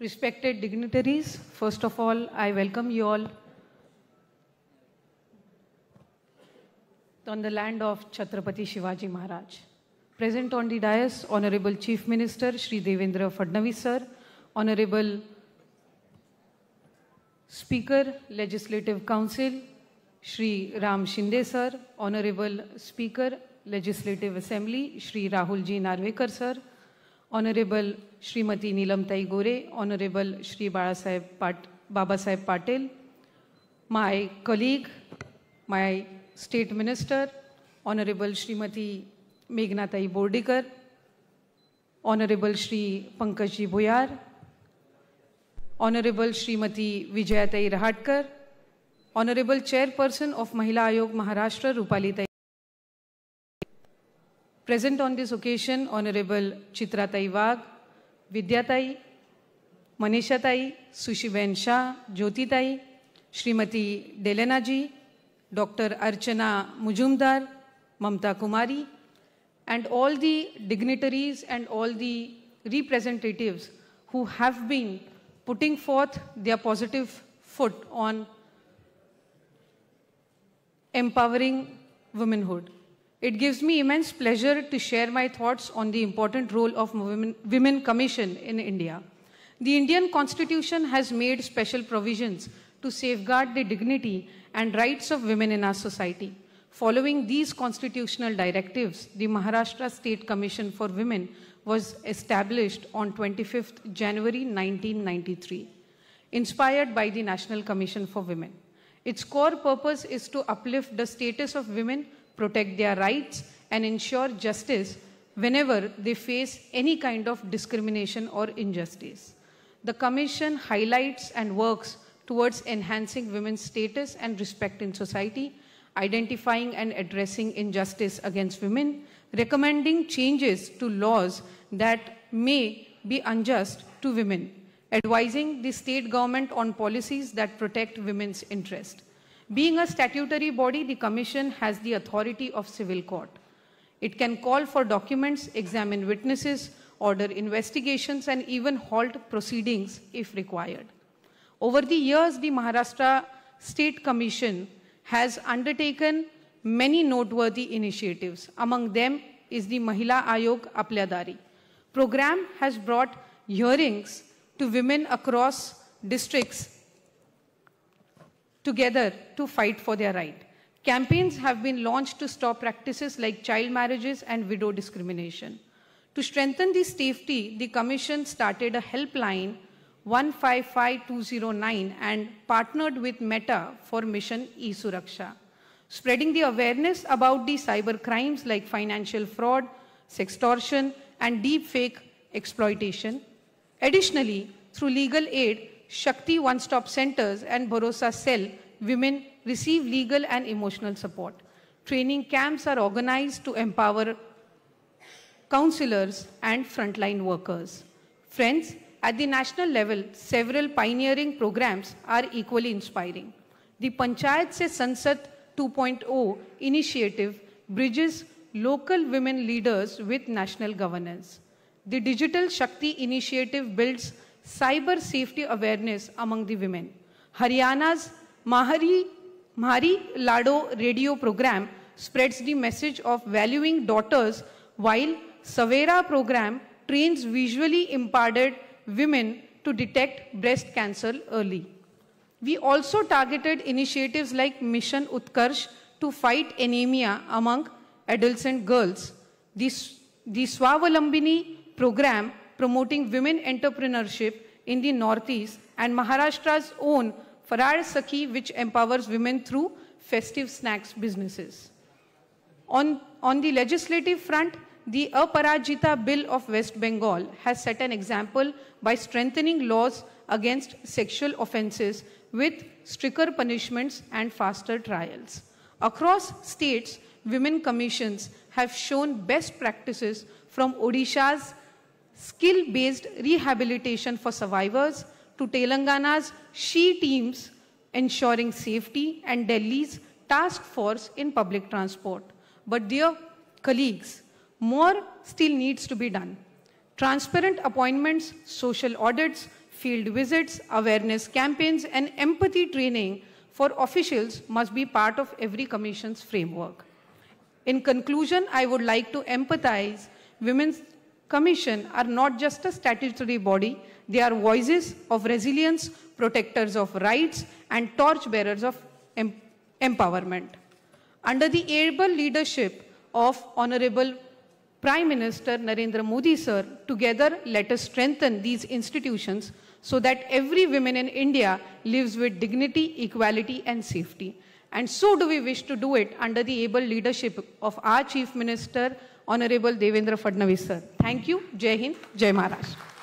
Respected dignitaries, first of all, I welcome you all on the land of Chhatrapati Shivaji Maharaj. Present on the dais, Honorable Chief Minister Shri Devendra Fadnavis Sir, Honorable Speaker, Legislative Council Shri Ram Shinde Sir, Honorable Speaker, Legislative Assembly Shri Rahul Ji Narvekar Sir, Honorable Srimati Neelamtai Gore, Honorable Shri Babasaheb Patel, my colleague, my State Minister, Honorable Srimati Meghnatai Bordikar, Honorable Shri Pankajji Bhoyar, Honorable Srimati Vijayatai Rahatkar, Honorable Chairperson of Mahila Ayog Maharashtra Rupali Tai. Present on this occasion, Honorable Chitratai Wagh, Vidyatai, Manishatai, Sushiben Shah, Jyotitai, Srimati Delena Ji, Dr. Archana Mujumdar, Mamta Kumari, and all the dignitaries and all the representatives who have been putting forth their positive foot on empowering womanhood. It gives me immense pleasure to share my thoughts on the important role of Women Commission in India. The Indian Constitution has made special provisions to safeguard the dignity and rights of women in our society. Following these constitutional directives, the Maharashtra State Commission for Women was established on 25th January 1993, inspired by the National Commission for Women. Its core purpose is to uplift the status of women, protect their rights, and ensure justice whenever they face any kind of discrimination or injustice. The Commission highlights and works towards enhancing women's status and respect in society, identifying and addressing injustice against women, recommending changes to laws that may be unjust to women, advising the state government on policies that protect women's interest. Being a statutory body, the Commission has the authority of civil court. It can call for documents, examine witnesses, order investigations, and even halt proceedings if required. Over the years, the Maharashtra State Commission has undertaken many noteworthy initiatives. Among them is the Mahila Ayog Apल्या Dari. Program has brought hearings to women across districts together to fight for their right. Campaigns have been launched to stop practices like child marriages and widow discrimination. To strengthen the safety, the Commission started a helpline 155209 and partnered with Meta for Mission E-Suraksha, spreading the awareness about the cyber crimes like financial fraud, sextortion, and deepfake exploitation. Additionally, through legal aid, Shakti One-Stop Centers and Bharosa Cell, women receive legal and emotional support. Training camps are organized to empower counselors and frontline workers. Friends, at the national level, several pioneering programs are equally inspiring. The Panchayat Se Sansad 2.0 initiative bridges local women leaders with national governance. The Digital Shakti initiative builds cyber safety awareness among the women. Haryana's Mahari Lado radio program spreads the message of valuing daughters, while Savera program trains visually impaired women to detect breast cancer early. We also targeted initiatives like Mission Utkarsh to fight anemia among adolescent girls. The Swavalambini program promoting women entrepreneurship in the Northeast, and Maharashtra's own Farar Sakhi, which empowers women through festive snacks businesses. On the legislative front, the Aparajita Bill of West Bengal has set an example by strengthening laws against sexual offenses with stricter punishments and faster trials. Across states, women commissions have shown best practices from Odisha's skill-based rehabilitation for survivors to Telangana's She teams ensuring safety and Delhi's task force in public transport. But dear colleagues, more still needs to be done. Transparent appointments, social audits, Field visits, awareness campaigns, and empathy training for officials must be part of every Commission's framework. In conclusion, I would like to empathize Women's Commission are not just a statutory body, they are voices of resilience, protectors of rights, and torchbearers of empowerment. Under the able leadership of Honorable Prime Minister Narendra Modi sir, together let us strengthen these institutions so that every woman in India lives with dignity, equality, and safety. And so do we wish to do it under the able leadership of our Chief Minister, Honorable Devendra Fadnavis sir. Thank you. Jai Hind, Jai Maharashtra.